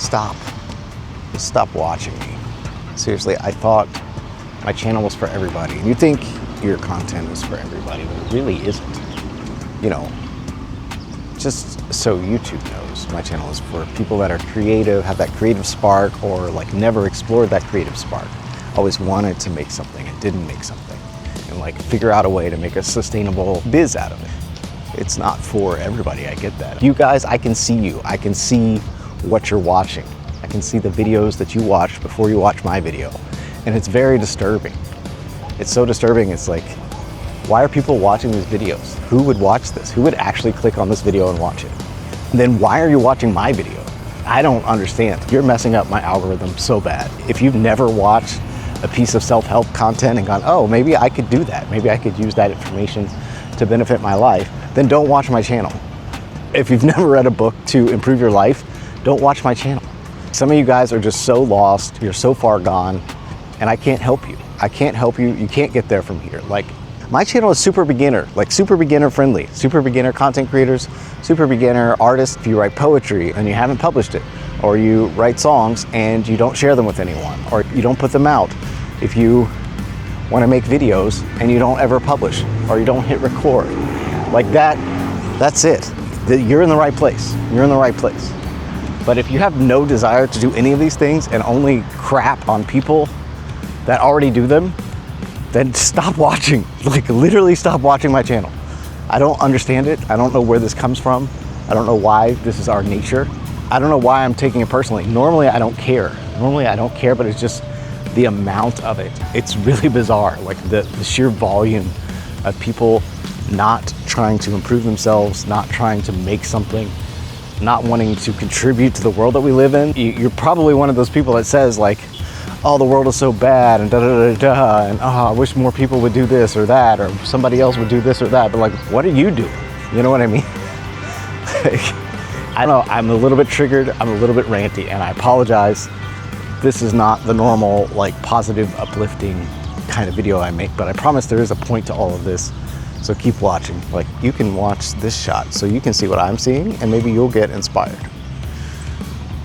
stop. Just stop watching me. Seriously, I thought my channel was for everybody. You think your content is for everybody, but it really isn't. You know, just so YouTube knows, my channel is for people that are creative, have that creative spark, or like never explored that creative spark. Always wanted to make something and didn't make something, and like figure out a way to make a sustainable biz out of it. It's not for everybody, I get that. You guys, I can see you. I can see what you're watching. I can see the videos that you watch before you watch my video. And it's very disturbing. It's so disturbing, it's like, why are people watching these videos? Who would watch this? Who would actually click on this video and watch it? And then why are you watching my video? I don't understand. You're messing up my algorithm so bad. If you've never watched a piece of self-help content and gone, oh, maybe I could do that. Maybe I could use that information to benefit my life, then don't watch my channel. If you've never read a book to improve your life, don't watch my channel. Some of you guys are just so lost, you're so far gone, and I can't help you. I can't help you. You can't get there from here. Like, my channel is super beginner, like super beginner friendly, super beginner content creators, super beginner artists. If you write poetry and you haven't published it, or you write songs and you don't share them with anyone, or you don't put them out. If you want to make videos and you don't ever publish, or you don't hit record, like that's it. You're in the right place. You're in the right place. But if you have no desire to do any of these things and only crap on people that already do them, then stop watching. Like, literally stop watching my channel. I don't understand it. I don't know where this comes from. I don't know why this is our nature. I don't know why I'm taking it personally. Normally I don't care. But it's just the amount of it. It's really bizarre. Like the sheer volume of people not trying to improve themselves, not trying to make something, not wanting to contribute to the world that we live in. You're probably one of those people that says like, oh, the world is so bad and da-da-da-da-da, and oh, I wish more people would do this or that, or somebody else would do this or that. But like, what are you doing? You know what I mean? Like, I don't know, I'm a little bit triggered, I'm a little bit ranty, and I apologize. This is not the normal, like, positive, uplifting kind of video I make, but I promise there is a point to all of this. So keep watching. Like, you can watch this shot so you can see what I'm seeing, and maybe you'll get inspired.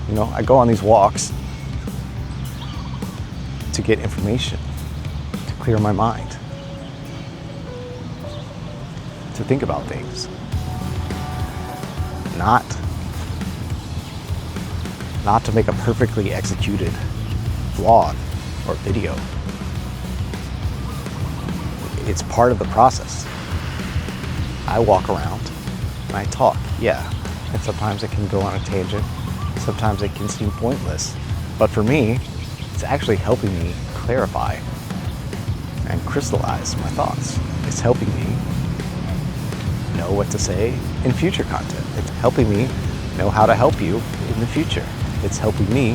You know, I go on these walks to get information, to clear my mind, to think about things, not to make a perfectly executed vlog or video. It's part of the process. I walk around and I talk, yeah, and sometimes it can go on a tangent, sometimes it can seem pointless, but for me, it's actually helping me clarify and crystallize my thoughts. It's helping me know what to say in future content. It's helping me know how to help you in the future. It's helping me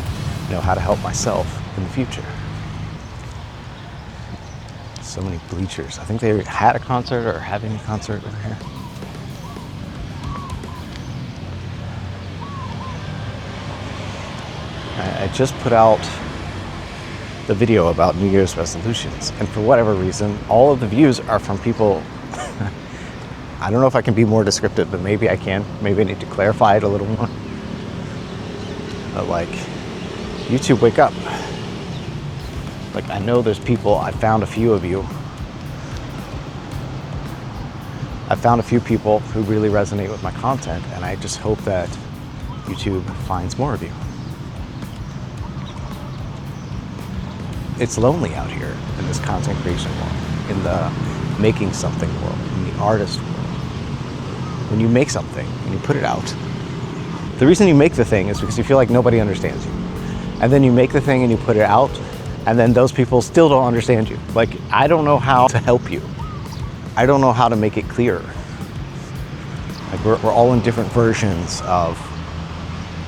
know how to help myself in the future. So many bleachers. I think they had a concert or are having a concert over here. I just put out the video about New Year's resolutions, and for whatever reason, all of the views are from people. I don't know if I can be more descriptive, but maybe I can. Maybe I need to clarify it a little more. But like, YouTube, wake up. Like, I know there's people, I found a few of you. I found a few people who really resonate with my content, and I just hope that YouTube finds more of you. It's lonely out here in this content creation world, in the making something world, in the artist world. When you make something and you put it out, the reason you make the thing is because you feel like nobody understands you. And then you make the thing and you put it out, and then those people still don't understand you. Like, I don't know how to help you. I don't know how to make it clear. Like, we're all in different versions of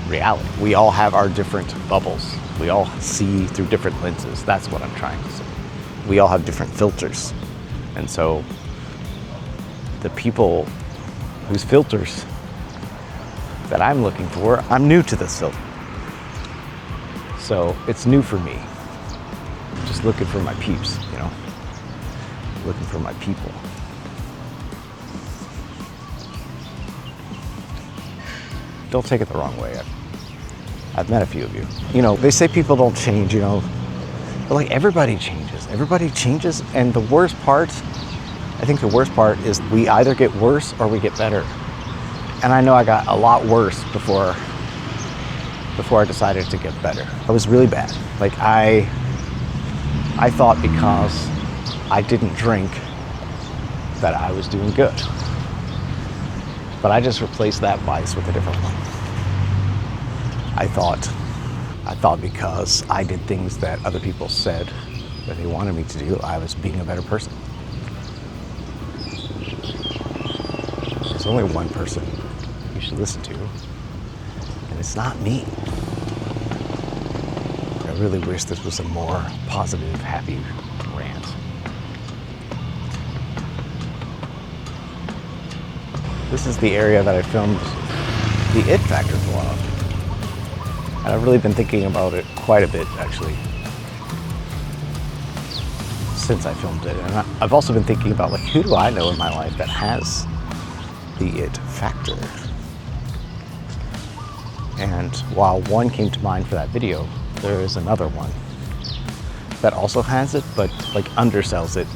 reality. We all have our different bubbles. We all see through different lenses. That's what I'm trying to say. We all have different filters. And so the people whose filters that I'm looking for, I'm new to this filter. So it's new for me. I'm just looking for my peeps, you know, looking for my people. Don't take it the wrong way. I've met a few of you. You know, they say people don't change, you know, but like everybody changes. Everybody changes, and the worst part, I think the worst part is we either get worse or we get better. And I know I got a lot worse before I decided to get better. I was really bad. Like I thought because I didn't drink that I was doing good. But I just replaced that vice with a different one. I thought because I did things that other people said that they wanted me to do, I was being a better person. There's only one person you should listen to, and it's not me. I really wish this was a more positive, happy rant. This is the area that I filmed the It Factor vlog. And I've really been thinking about it quite a bit, actually, since I filmed it. And I've also been thinking about, like, who do I know in my life that has the It Factor? And while one came to mind for that video, there is another one that also has it, but like undersells it.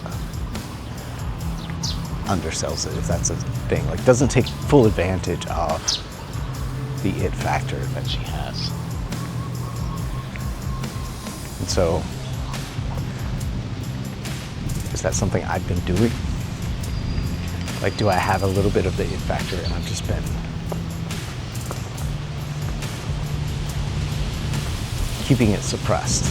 Undersells it, if that's a thing. Like doesn't take full advantage of the It Factor that she has. And so, is that something I've been doing? Like, do I have a little bit of the It Factor and I've just been keeping it suppressed?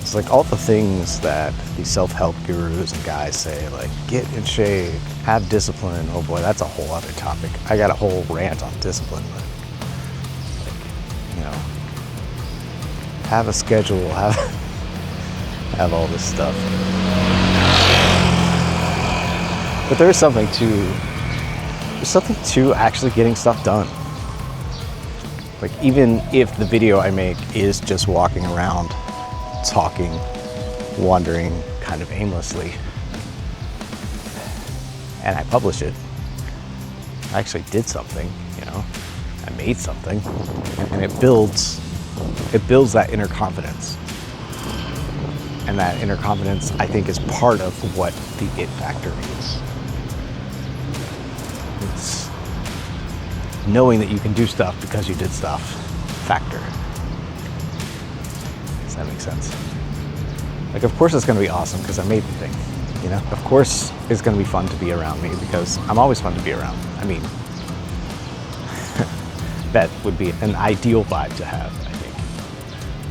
It's like all the things that these self-help gurus and guys say, like get in shape, have discipline. Oh boy, that's a whole other topic. I got a whole rant on discipline, but like, you know, have a schedule, have all this stuff. But there's something to actually getting stuff done. Like even if the video I make is just walking around, talking, wandering kind of aimlessly, and I publish it, I actually did something, you know, I made something, and it builds that inner confidence. And that inner confidence, I think, is part of what the It Factor is. It's knowing that you can do stuff because you did stuff factor. Does that make sense? Like, of course it's going to be awesome because I made the thing, you know? Of course it's going to be fun to be around me because I'm always fun to be around. I mean, that would be an ideal vibe to have, I think.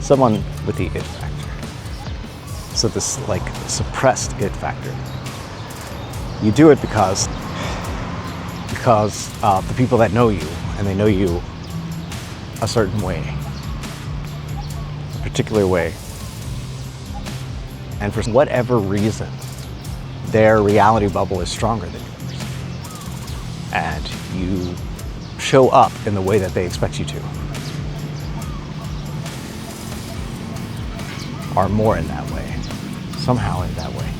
Someone with the It Factor. So this, like, suppressed It Factor. You do it because the people that know you, and they know you a certain way, a particular way, and for whatever reason, their reality bubble is stronger than yours, and you show up in the way that they expect you to, or more in that way, somehow in that way.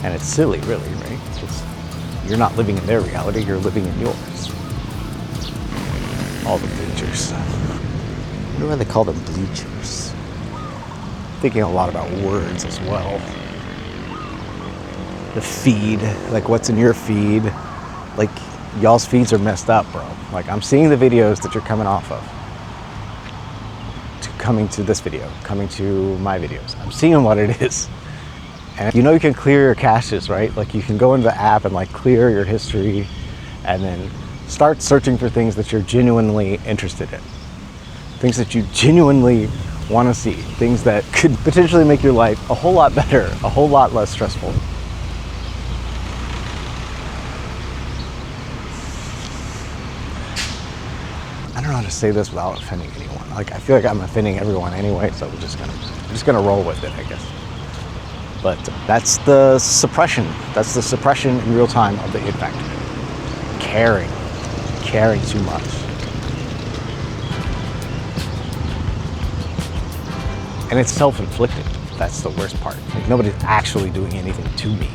And it's silly, really, right? Because you're not living in their reality, you're living in yours. All the bleachers. What do they call them? Bleachers. Thinking a lot about words as well. The feed, like what's in your feed. Like, y'all's feeds are messed up, bro. Like, I'm seeing the videos that you're coming off of. Coming to this video, coming to my videos. I'm seeing what it is. And you know you can clear your caches, right? Like you can go into the app and like clear your history and then start searching for things that you're genuinely interested in. Things that you genuinely want to see. Things that could potentially make your life a whole lot better, a whole lot less stressful. I don't know how to say this without offending anyone. Like, I feel like I'm offending everyone anyway, so I'm just gonna roll with it, I guess. But that's the suppression. That's the suppression in real time of the It Factor. Caring too much. And it's self-inflicted. That's the worst part. Like, nobody's actually doing anything to me.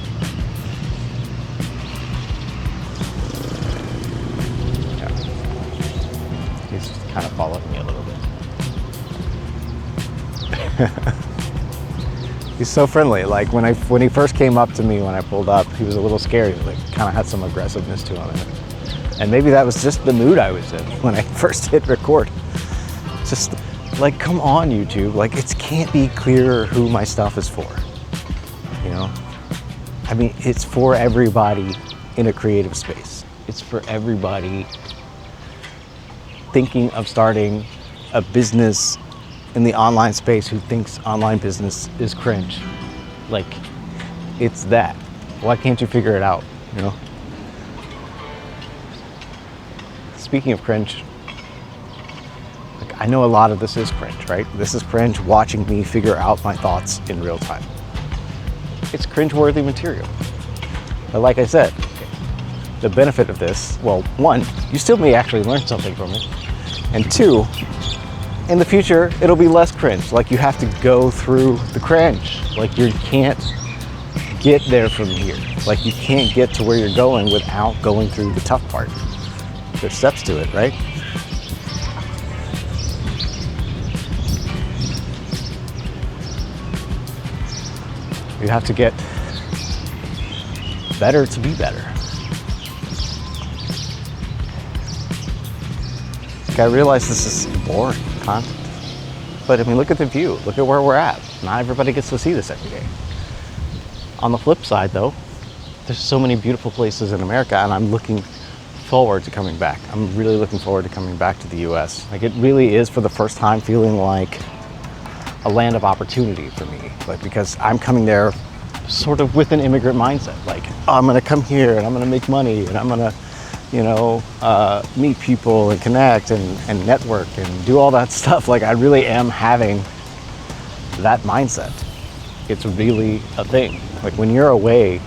He's so friendly. Like when he first came up to me when I pulled up, he was a little scary. Like kind of had some aggressiveness to him, and maybe that was just the mood I was in when I first hit record. Just like, come on, YouTube. Like it can't be clearer who my stuff is for. You know, I mean, it's for everybody in a creative space. It's for everybody thinking of starting a business in the online space who thinks online business is cringe. Like, it's that. Why can't you figure it out, you know? Speaking of cringe, like, I know a lot of this is cringe, right? This is cringe watching me figure out my thoughts in real time. It's cringe-worthy material. But like I said, the benefit of this, well, one, you still may actually learn something from it. And two, in the future, it'll be less cringe. Like you have to go through the cringe. Like you can't get there from here. Like you can't get to where you're going without going through the tough part. There's steps to it, right? You have to get better to be better. Like I realize this is boring content, but I mean, look at the view. Look at where we're at. Not everybody gets to see this every day. On the flip side, though, there's so many beautiful places in America, and I'm looking forward to coming back. I'm really looking forward to coming back to the U.S. Like it really is, for the first time, feeling like a land of opportunity for me. Like because I'm coming there sort of with an immigrant mindset. Like, oh, I'm gonna come here and I'm gonna make money and I'm gonna, you know, meet people and connect and network and do all that stuff. Like I really am having that mindset. It's really a thing. Like when you're away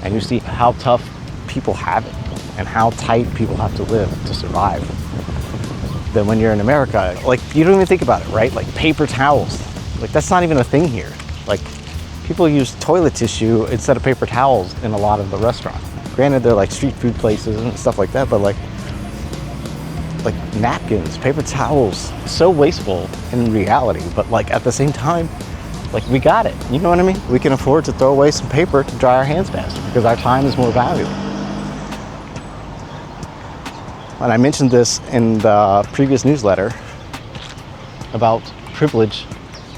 and you see how tough people have it and how tight people have to live to survive, then when you're in America, like you don't even think about it, right? Like paper towels, like that's not even a thing here. Like people use toilet tissue instead of paper towels in a lot of the restaurants. Granted, they're like street food places and stuff like that, but like napkins, paper towels, so wasteful in reality, but like at the same time, like we got it, you know what I mean? We can afford to throw away some paper to dry our hands faster because our time is more valuable. And I mentioned this in the previous newsletter about privilege.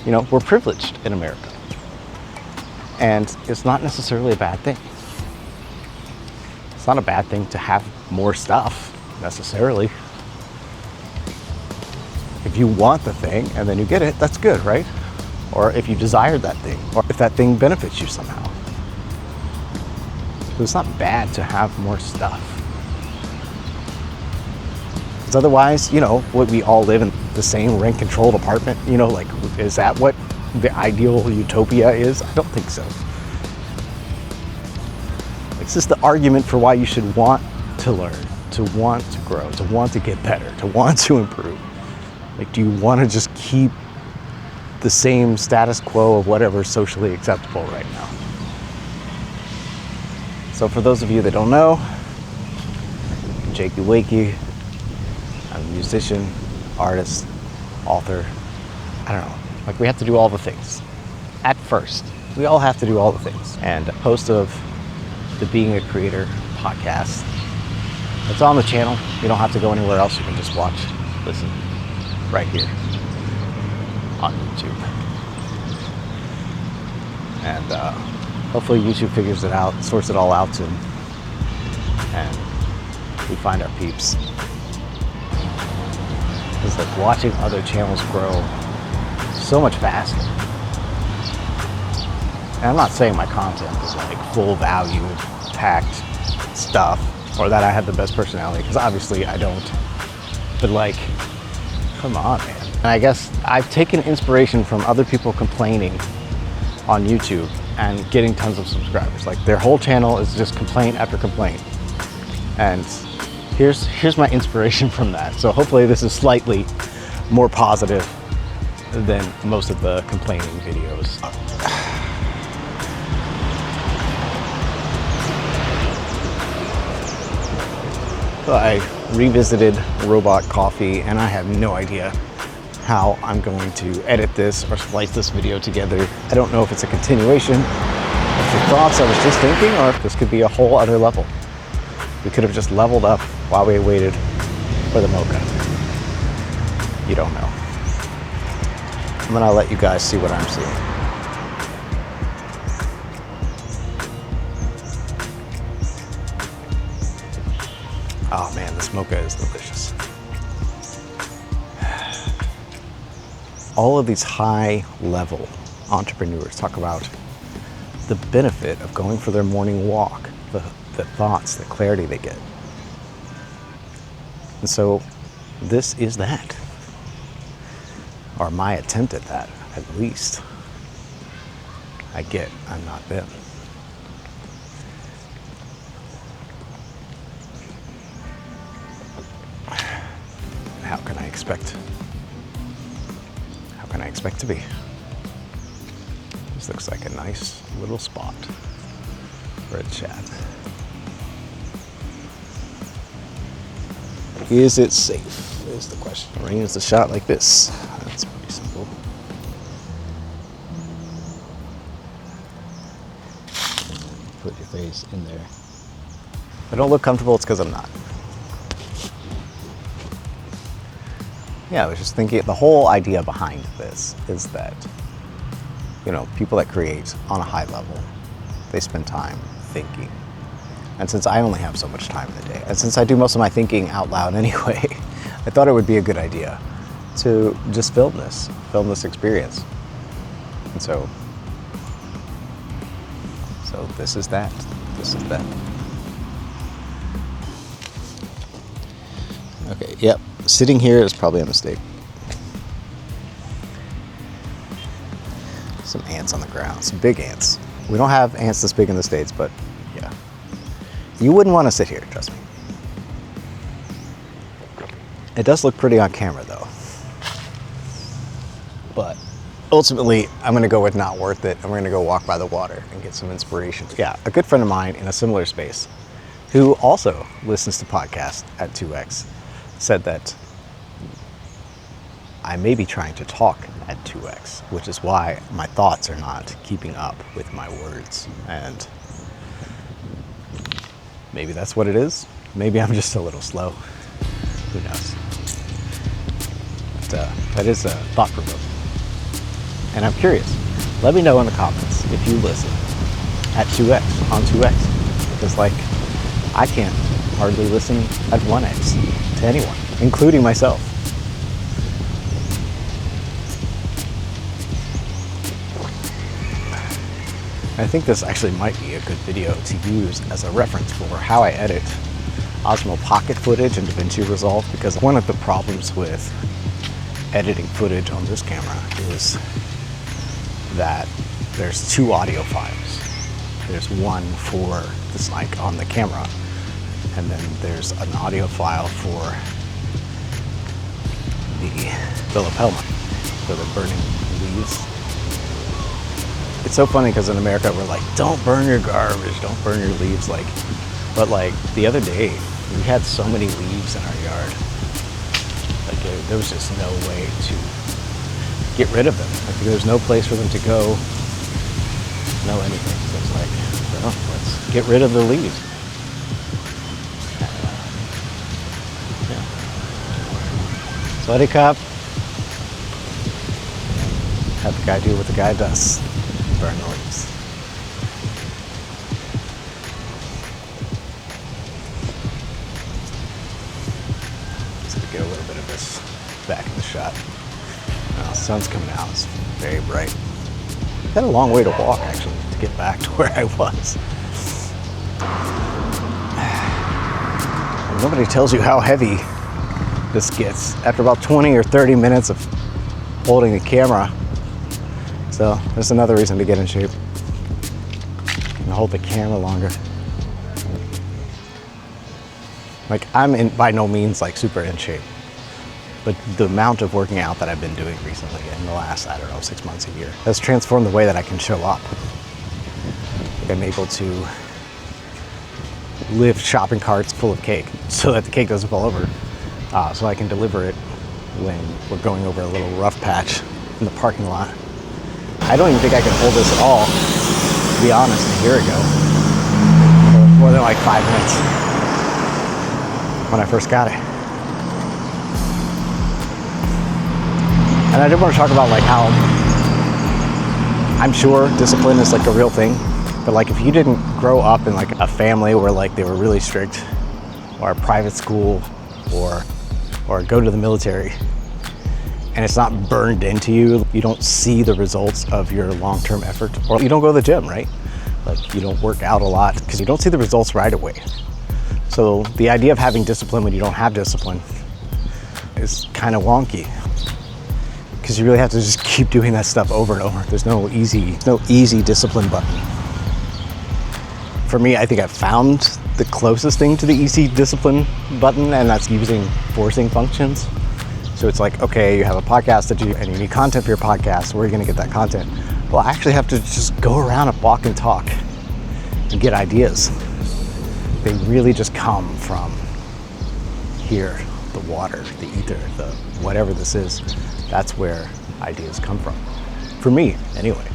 You know, we're privileged in America. And it's not necessarily a bad thing. It's not a bad thing to have more stuff, necessarily. If you want the thing and then you get it, that's good, right? Or if you desired that thing, or if that thing benefits you somehow. So it's not bad to have more stuff. Because otherwise, you know, would we all live in the same rent-controlled apartment? You know, like, is that what the ideal utopia is? I don't think so. It's just the argument for why you should want to learn, to want to grow, to want to get better, to want to improve. Like, do you want to just keep the same status quo of whatever's socially acceptable right now? So for those of you that don't know, I'm Jakey Wakey. I'm a musician, artist, author. I don't know. Like, we have to do all the things. At first, we all have to do all the things. And host of the Being a Creator podcast. It's on the channel. You don't have to go anywhere else. You can just watch, listen, right here on YouTube. And hopefully YouTube figures it out, sorts it all out soon, and we find our peeps. It's like watching other channels grow so much faster. And I'm not saying my content is like full value, packed stuff, or that I have the best personality, because obviously I don't. But like, come on, man. And I guess I've taken inspiration from other people complaining on YouTube and getting tons of subscribers. Like, their whole channel is just complaint after complaint. And here's my inspiration from that. So hopefully this is slightly more positive than most of the complaining videos. So I revisited Robot Coffee, and I have no idea how I'm going to edit this or splice this video together. I don't know if it's a continuation of the thoughts I was just thinking, or if this could be a whole other level. We could have just leveled up while we waited for the mocha. You don't know. I'm gonna let you guys see what I'm seeing. Oh man, this mocha is delicious. All of these high-level entrepreneurs talk about the benefit of going for their morning walk, the thoughts, the clarity they get. And so this is that, or my attempt at that, at least. I'm not them. How can I expect to be? This looks like a nice little spot for a chat. Is it safe? Is the question. Rain is a shot like this. That's pretty simple. Put your face in there. If I don't look comfortable, it's because I'm not. Yeah, I was just thinking, the whole idea behind this is that, you know, people that create on a high level, they spend time thinking. And since I only have so much time in the day, and since I do most of my thinking out loud anyway, I thought it would be a good idea to just film this experience. And so this is that. Okay, yep. Sitting here is probably a mistake. Some ants on the ground, some big ants. We don't have ants this big in the States, but yeah. You wouldn't want to sit here, trust me. It does look pretty on camera though. But ultimately, I'm gonna go with not worth it, and we're gonna go walk by the water and get some inspiration. Yeah, a good friend of mine in a similar space, who also listens to podcasts at 2x, said that I may be trying to talk at 2x, which is why my thoughts are not keeping up with my words. And maybe that's what it is. Maybe I'm just a little slow. Who knows? But that is thought-provoking. And I'm curious. Let me know in the comments if you listen at 2x, on 2x. Because like, I can't hardly listen at 1x to anyone, including myself. I think this actually might be a good video to use as a reference for how I edit Osmo Pocket footage in DaVinci Resolve, because one of the problems with editing footage on this camera is that there's two audio files. There's one for this mic on the camera, and then there's an audio file for the lapel mic for the burning leaves. It's so funny because in America we're like, don't burn your garbage, don't burn your leaves, like, but like the other day we had so many leaves in our yard, like there was just no way to get rid of them. Like there was no place for them to go, no anything. So it's like, well, let's get rid of the leaves. Yeah. So Eddie Cop, have the guy do what the guy does. Burn the leaves. Just to get a little bit of this back in the shot. Now, the sun's coming out, it's very bright. Had a long way to walk actually to get back to where I was. And nobody tells you how heavy this gets after about 20 or 30 minutes of holding the camera. So there's another reason to get in shape and hold the camera longer. Like I'm by no means like super in shape, but the amount of working out that I've been doing recently in the last, I don't know, 6 months, a year, has transformed the way that I can show up. I'm able to lift shopping carts full of cake so that the cake doesn't fall over, so I can deliver it when we're going over a little rough patch in the parking lot. I don't even think I could hold this at all, to be honest, a year ago. For more than like 5 minutes when I first got it. And I did want to talk about like how I'm sure discipline is like a real thing, but like if you didn't grow up in like a family where like they were really strict, or a private school, or go to the military, and it's not burned into you, you don't see the results of your long-term effort, or you don't go to the gym, right? Like you don't work out a lot because you don't see the results right away. So the idea of having discipline when you don't have discipline is kind of wonky, because you really have to just keep doing that stuff over and over. There's no easy discipline button. For me, I think I've found the closest thing to the easy discipline button, and that's using forcing functions. So it's like, okay, you have a podcast to do and you need content for your podcast. Where are you gonna get that content? Well, I actually have to just go around and walk and talk and get ideas. They really just come from here, the water, the ether, the whatever this is. That's where ideas come from. For me, anyway.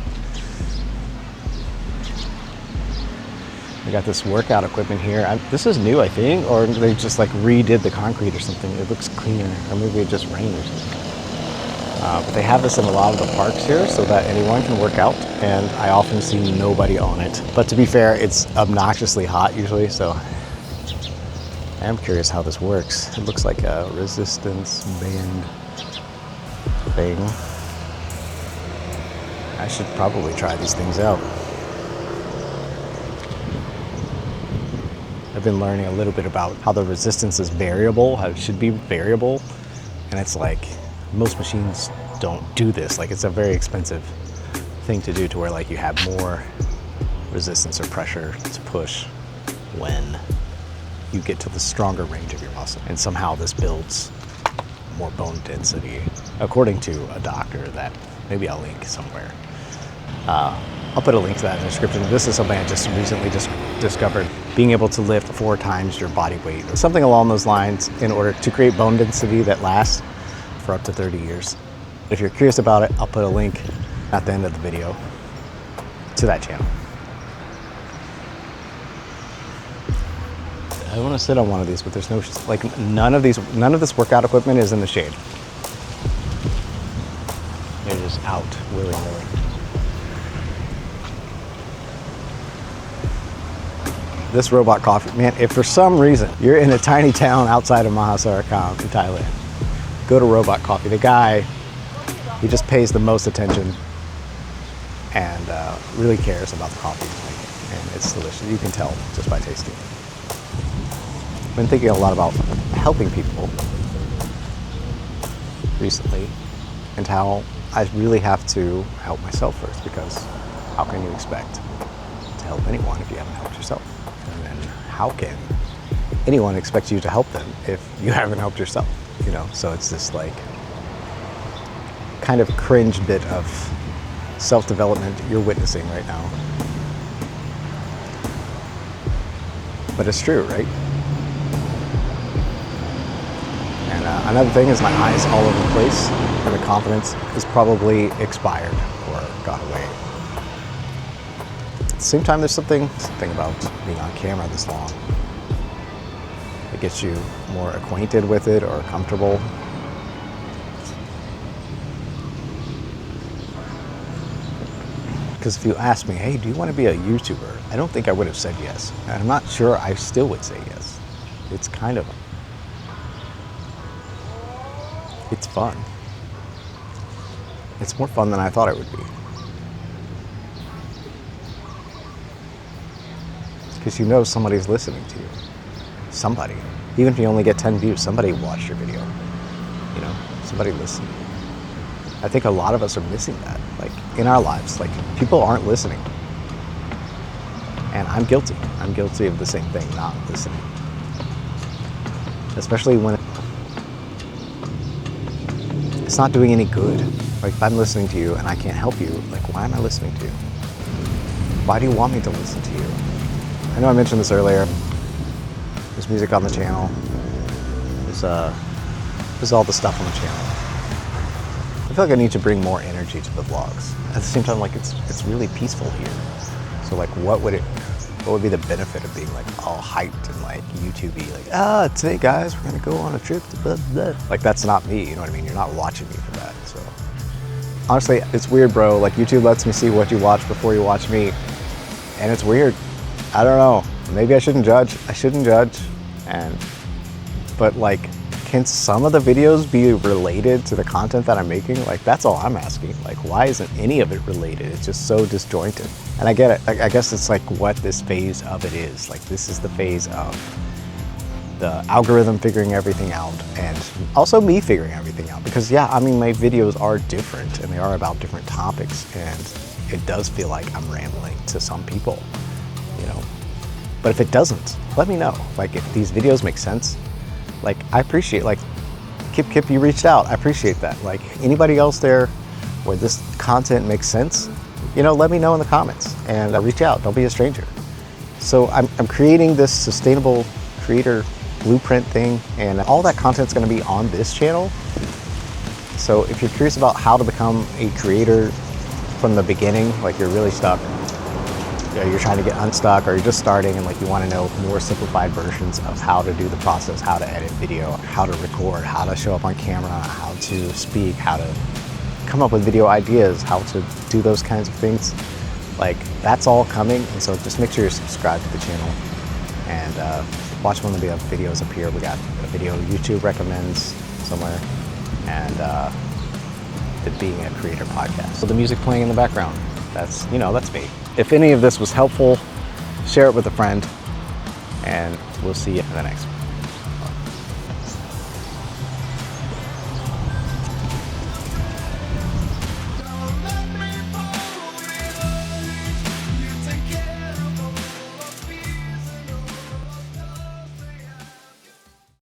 I got this workout equipment here. This is new, I think, or they just like redid the concrete or something. It looks cleaner, or maybe it just rained or something. But they have this in a lot of the parks here so that anyone can work out, and I often see nobody on it. But to be fair, it's obnoxiously hot usually, so I am curious how this works. It looks like a resistance band thing. I should probably try these things out. I've been learning a little bit about how the resistance is variable, how it should be variable. And it's like, most machines don't do this. Like it's a very expensive thing to do to where like you have more resistance or pressure to push when you get to the stronger range of your muscle. And somehow this builds more bone density, according to a doctor that maybe I'll link somewhere. I'll put a link to that in the description. This is something I just recently discovered. Being able to lift 4 times your body weight, or something along those lines, in order to create bone density that lasts for up to 30 years. If you're curious about it, I'll put a link at the end of the video to that channel. I want to sit on one of these, but there's no, like none of this workout equipment is in the shade. They're just out willy-nilly. This robot coffee, man, if for some reason you're in a tiny town outside of Mahasarikam in Thailand, go to Robot Coffee. The guy, he just pays the most attention and really cares about the coffee he's making. And it's delicious. You can tell just by tasting it. I've been thinking a lot about helping people recently, and how I really have to help myself first, because how can you expect to help anyone if you haven't helped yourself? And then how can anyone expect you to help them if you haven't helped yourself? You know, so it's this like kind of cringe bit of self-development you're witnessing right now. But it's true, right? And another thing is my eyes all over the place, and the confidence is probably expired or gone away. At the same time, there's something about being on camera this long. It gets you more acquainted with it or comfortable. Because if you asked me, hey, do you want to be a YouTuber? I don't think I would have said yes. And I'm not sure I still would say yes. It's kind of, it's fun. It's more fun than I thought it would be. Because you know somebody's listening to you. Somebody. Even if you only get 10 views, somebody watched your video. You know, somebody listened. I think a lot of us are missing that, like in our lives. Like people aren't listening. And I'm guilty. I'm guilty of the same thing, not listening. Especially when it's not doing any good. Like if I'm listening to you and I can't help you, like why am I listening to you? Why do you want me to listen to you? I know I mentioned this earlier. There's music on the channel. There's all the stuff on the channel. I feel like I need to bring more energy to the vlogs. At the same time, like it's really peaceful here. So like what would be the benefit of being like all hyped and like YouTube-y, like, today guys, we're gonna go on a trip to blah, blah. Like that's not me, you know what I mean? You're not watching me for that, so. Honestly, it's weird, bro. Like YouTube lets me see what you watch before you watch me. And it's weird. I don't know. Maybe I shouldn't judge. I shouldn't judge. But like, can some of the videos be related to the content that I'm making? Like, that's all I'm asking. Like, why isn't any of it related? It's just so disjointed. And I get it. I guess it's like what this phase of it is. Like, this is the phase of the algorithm figuring everything out and also me figuring everything out. Because yeah, I mean, my videos are different and they are about different topics. And it does feel like I'm rambling to some people, you know. But if it doesn't, let me know. Like, if these videos make sense, like, I appreciate, like, Kip, you reached out. I appreciate that. Like, anybody else there where this content makes sense, you know, let me know in the comments and reach out. Don't be a stranger. So I'm creating this sustainable creator blueprint thing, and all that content's gonna be on this channel. So if you're curious about how to become a creator from the beginning, like you're really stuck, you're trying to get unstuck, or you're just starting and like you want to know more simplified versions of how to do the process, how to edit video, how to record, how to show up on camera, how to speak, how to come up with video ideas, how to do those kinds of things, like that's all coming. And so just make sure you're subscribed to the channel and watch one of the videos up here. We got a video YouTube recommends somewhere, and the Being a Creator podcast. So the music playing in the background, that's, you know, that's me. If any of this was helpful, share it with a friend, and we'll see you in the next one.